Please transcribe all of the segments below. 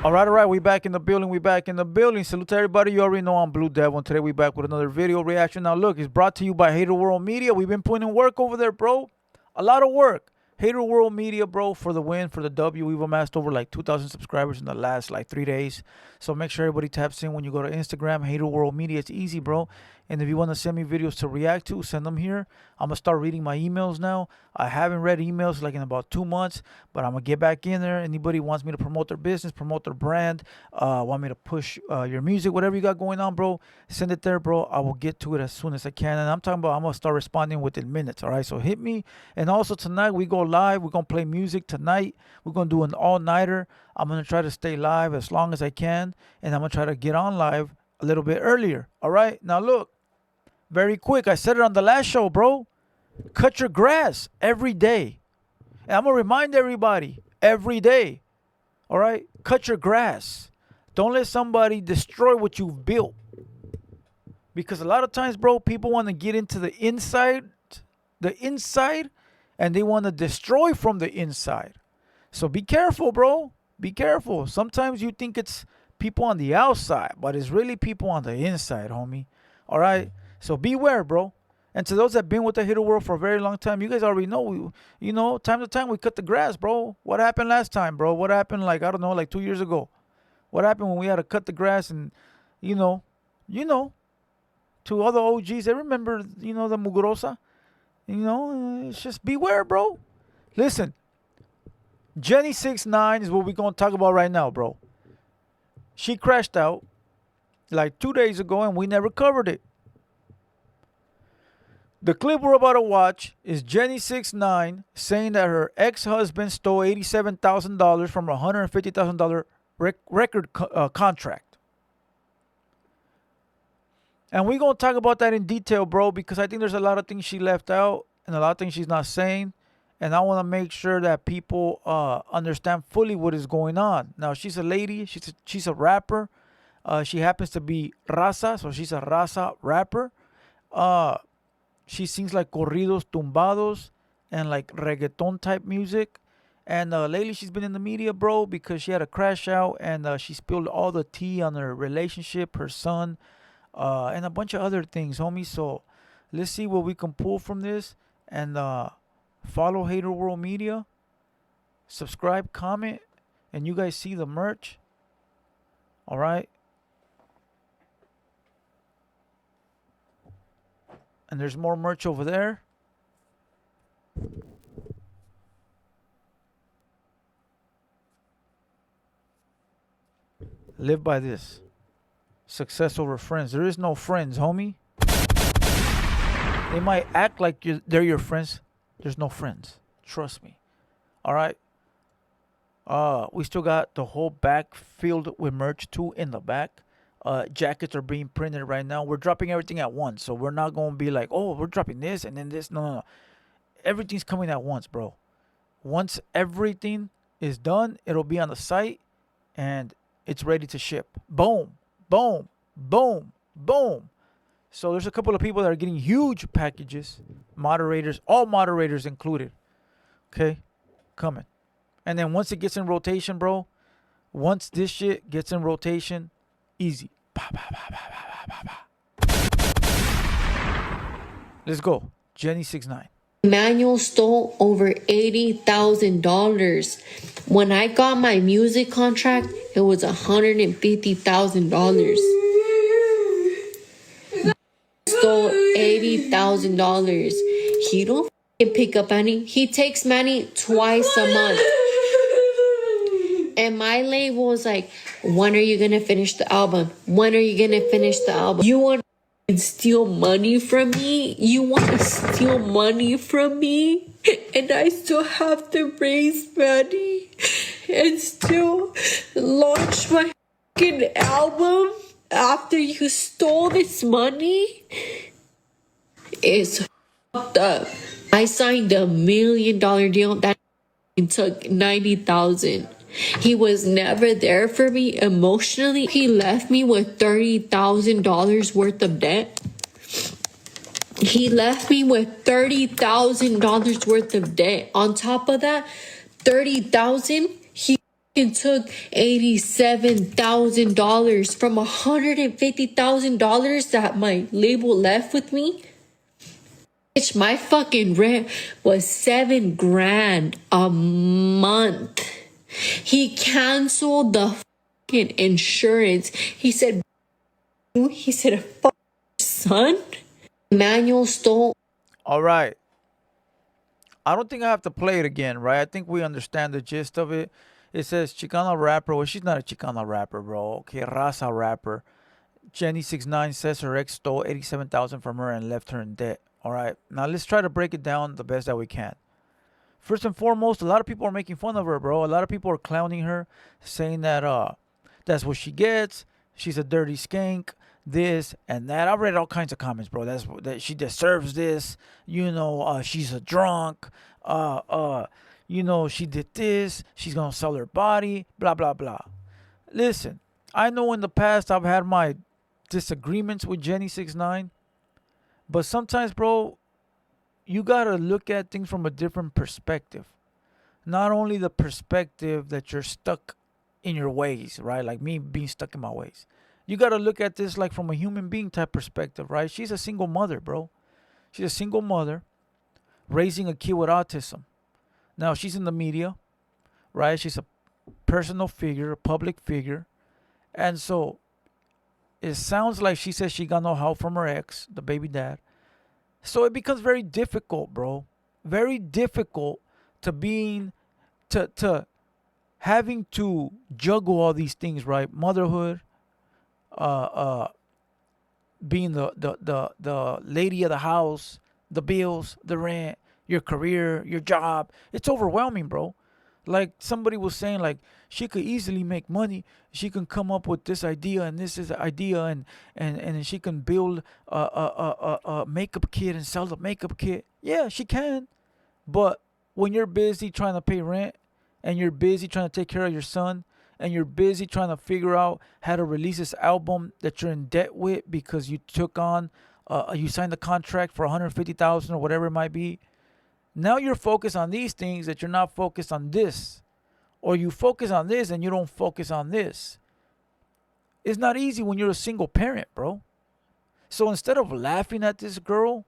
All right, we back in the building. Salute to everybody. You already know I'm Blue Devil, and today we back with another video reaction. Now look, it's brought to you by Hater World Media. We've been putting in work over there, bro. A lot of work. Hater World Media, bro, for the win, for the W. We've amassed over like 2,000 subscribers in the last like 3 days. So make sure everybody taps in when you go to Instagram, Hater World Media. It's easy, bro. And if you want to send me videos to react to, send them here. I'm going to start reading my emails now. I haven't read emails like in about 2 months, but I'm going to get back in there. Anybody wants me to promote their business, promote their brand, want me to push your music, whatever you got going on, bro, send it there, bro. I will get to it as soon as I can. And I'm talking about I'm going to start responding within minutes, all right? So hit me. And also tonight we go live. We're going to play music tonight. We're going to do an all-nighter. I'm going to try to stay live as long as I can. And I'm going to try to get on live a little bit earlier, all right? Now look. Very quick. I said it on the last show, bro. Cut your grass every day. And I'm going to remind everybody every day. All right? Cut your grass. Don't let somebody destroy what you've built. Because a lot of times, bro, people want to get into the inside, and they want to destroy from the inside. So be careful, bro. Be careful. Sometimes you think it's people on the outside, but it's really people on the inside, homie. All right? So beware, bro. And to those that have been with the Hater World for a very long time, you guys already know, time to time we cut the grass, bro. What happened last time, bro? What happened, like, I don't know, like 2 years ago? What happened when we had to cut the grass and, to other OGs, they remember, the Mugrosa? It's just beware, bro. Listen, Jenny69 is what we're going to talk about right now, bro. She crashed out like 2 days ago and we never covered it. The clip we're about to watch is Jenny69 saying that her ex-husband stole $87,000 from a $150,000 record contract. And we're going to talk about that in detail, bro, because I think there's a lot of things she left out and a lot of things she's not saying. And I want to make sure that people understand fully what is going on. Now, she's a lady. She's a rapper. She happens to be raza, so she's a raza rapper. She sings like corridos tumbados and like reggaeton type music. And lately she's been in the media, bro, because she had a crash out and she spilled all the tea on her relationship, her son, and a bunch of other things, homie. So let's see what we can pull from this. And follow Hater World Media. Subscribe, comment, and you guys see the merch. All right. And there's more merch over there. Live by this. Success over friends. There is no friends, homie. They might act like they're your friends. There's no friends. Trust me. All right. We still got the whole back filled with merch too in the back. Jackets are being printed right now. We're dropping everything at once. So we're not going to be like, oh, we're dropping this and then this. No. Everything's coming at once, bro. Once everything is done, it'll be on the site and it's ready to ship. Boom, boom, boom, boom. So there's a couple of people that are getting huge packages. Moderators, all moderators included. Okay, coming. And then once it gets in rotation, bro, once this shit gets in rotation, easy. Let's go. Jenny69. Manuel stole over $80,000. When I got my music contract, it was $150,000. Stole $80,000. He don't pick up Manny. He takes Manny twice a month. And my label was like, when are you going to finish the album? When are you going to finish the album? You want to steal money from me? You want to steal money from me? And I still have to raise money and still launch my fucking album after you stole this money? It's fucked up. I signed $1 million deal that took $90,000. He was never there for me emotionally. He left me with $30,000 worth of debt. He left me with $30,000 worth of debt. On top of that, $30,000, he and took $87,000 from $150,000 that my label left with me. Bitch, my fucking rent was $7 grand a month. He canceled the fucking insurance. He said, fuck son. Manuel stole. All right. I don't think I have to play it again, right? I think we understand the gist of it. It says Chicana rapper. Well, she's not a Chicana rapper, bro. Okay, Raza rapper. Jenny69 says her ex stole $87,000 from her and left her in debt. All right. Now let's try to break it down the best that we can. First and foremost, a lot of people are making fun of her, bro. A lot of people are clowning her, saying that that's what she gets. She's a dirty skank. This and that. I read all kinds of comments, bro. That she deserves this. She's a drunk. She did this. She's gonna sell her body. Blah blah blah. Listen, I know in the past I've had my disagreements with Jenny69, but sometimes, bro, you gotta look at things from a different perspective. Not only the perspective that you're stuck in your ways, right? Like me being stuck in my ways. You gotta look at this like from a human being type perspective, right? She's a single mother, bro. She's a single mother raising a kid with autism. Now she's in the media, right? She's a personal figure, a public figure. And so it sounds like she says she got no help from her ex, the baby dad. So it becomes very difficult, bro. Very difficult to having to juggle all these things, right? Motherhood, being the lady of the house, the bills, the rent, your career, your job. It's overwhelming, bro. Like somebody was saying, like she could easily make money. She can come up with this idea and this is the idea, and she can build a makeup kit and sell the makeup kit. Yeah, she can. But when you're busy trying to pay rent, and you're busy trying to take care of your son, and you're busy trying to figure out how to release this album that you're in debt with because you you signed a contract for $150,000 or whatever it might be. Now you're focused on these things that you're not focused on this. Or you focus on this and you don't focus on this. It's not easy when you're a single parent, bro. So instead of laughing at this girl,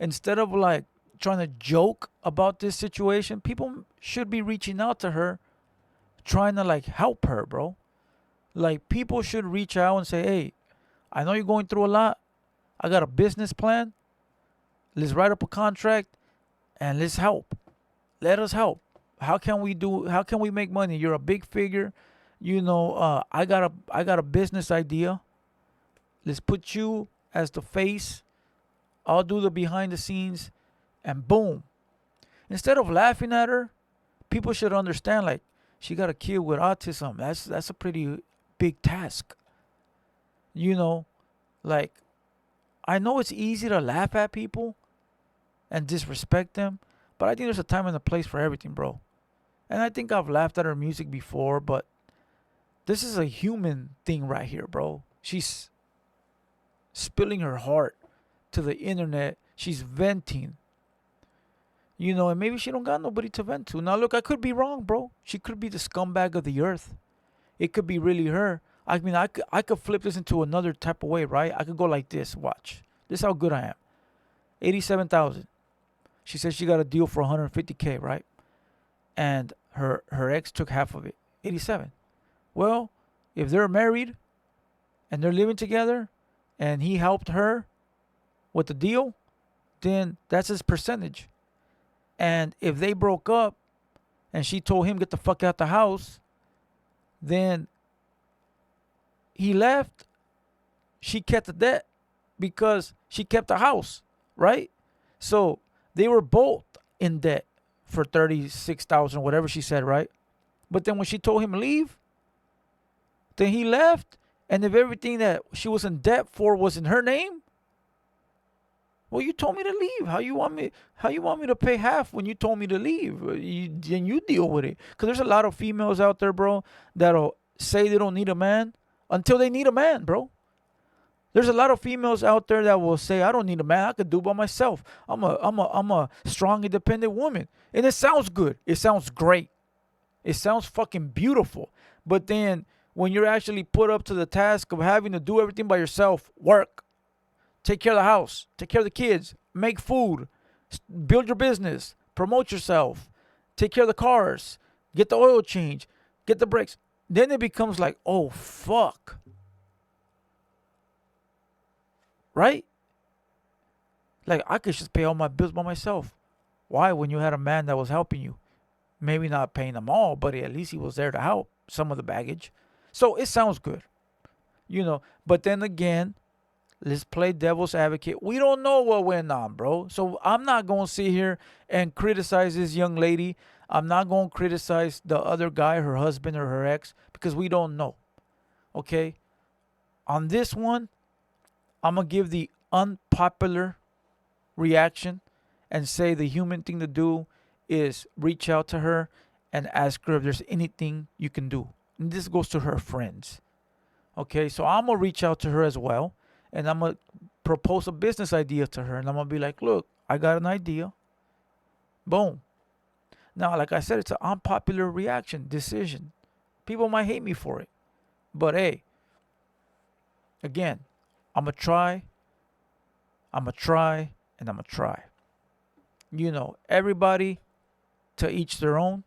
instead of like trying to joke about this situation, people should be reaching out to her, trying to like help her, bro. Like people should reach out and say, hey, I know you're going through a lot. I got a business plan. Let's write up a contract and let's help. Let us help. How can we make money? You're a big figure. I got a business idea. Let's put you as the face. I'll do the behind the scenes, and boom. Instead of laughing at her, people should understand like she got a kid with autism. That's a pretty big task. Like I know it's easy to laugh at people and disrespect them, but I think there's a time and a place for everything, bro. And I think I've laughed at her music before, but this is a human thing right here, bro. She's spilling her heart to the internet. She's venting. And maybe she don't got nobody to vent to. Now, look, I could be wrong, bro. She could be the scumbag of the earth. It could be really her. I mean, I could flip this into another type of way, right? I could go like this. Watch. This is how good I am. 87,000. She said she got a deal for 150K, right? And her ex took half of it. 87. Well, if they're married and they're living together and he helped her with the deal, then that's his percentage. And if they broke up and she told him get the fuck out the house, then he left. She kept the debt because she kept the house, right? So they were both in debt for 36,000, whatever she said, right? But then when she told him leave, then he left. And if everything that she was in debt for was in her name, well, you told me to leave. How you want me to pay half when you told me to leave? Then you deal with it. Because there's a lot of females out there, bro, that'll say they don't need a man until they need a man, bro. There's a lot of females out there that will say, I don't need a man. I could do it by myself. I'm a strong, independent woman. And it sounds good. It sounds great. It sounds fucking beautiful. But then when you're actually put up to the task of having to do everything by yourself, work, take care of the house, take care of the kids, make food, build your business, promote yourself, take care of the cars, get the oil change, get the brakes. Then it becomes like, oh, fuck. Right? Like, I could just pay all my bills by myself. Why? When you had a man that was helping you. Maybe not paying them all, but at least he was there to help some of the baggage. So it sounds good, you know. But then again, let's play devil's advocate. We don't know what went on, bro. So I'm not going to sit here and criticize this young lady. I'm not going to criticize the other guy, her husband or her ex, because we don't know. Okay? On this one, I'm going to give the unpopular reaction and say the human thing to do is reach out to her and ask her if there's anything you can do. And this goes to her friends. Okay, so I'm going to reach out to her as well. And I'm going to propose a business idea to her. And I'm going to be like, look, I got an idea. Boom. Now, like I said, it's an unpopular reaction, decision. People might hate me for it. But hey, again, I'm going to try. I'm going to try. And I'm going to try. You know, everybody to each their own.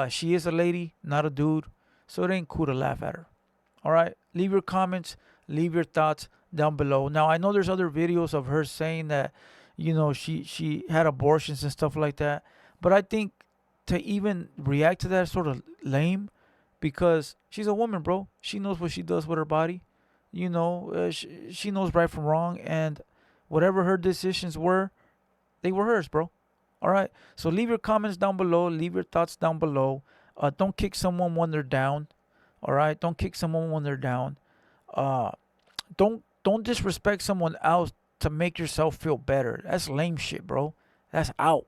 She is a lady, not a dude. So it ain't cool to laugh at her. All right? Leave your comments. Leave your thoughts down below. Now, I know there's other videos of her saying that, you know, she had abortions and stuff like that. But I think to even react to that is sort of lame because she's a woman, bro. She knows what she does with her body. You know, she knows right from wrong. And whatever her decisions were, they were hers, bro. All right. So leave your comments down below. Leave your thoughts down below. Don't kick someone when they're down. All right. Don't kick someone when they're down. Don't disrespect someone else to make yourself feel better. That's lame shit, bro. That's out.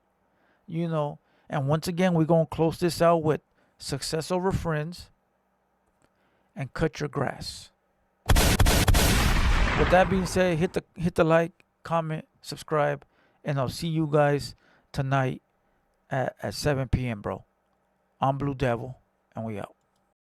You know. And once again, we're gonna close this out with success over friends and cut your grass. With that being said, hit the like, comment, subscribe, and I'll see you guys tonight at 7 p.m., bro. I'm Blue Devil, and we out.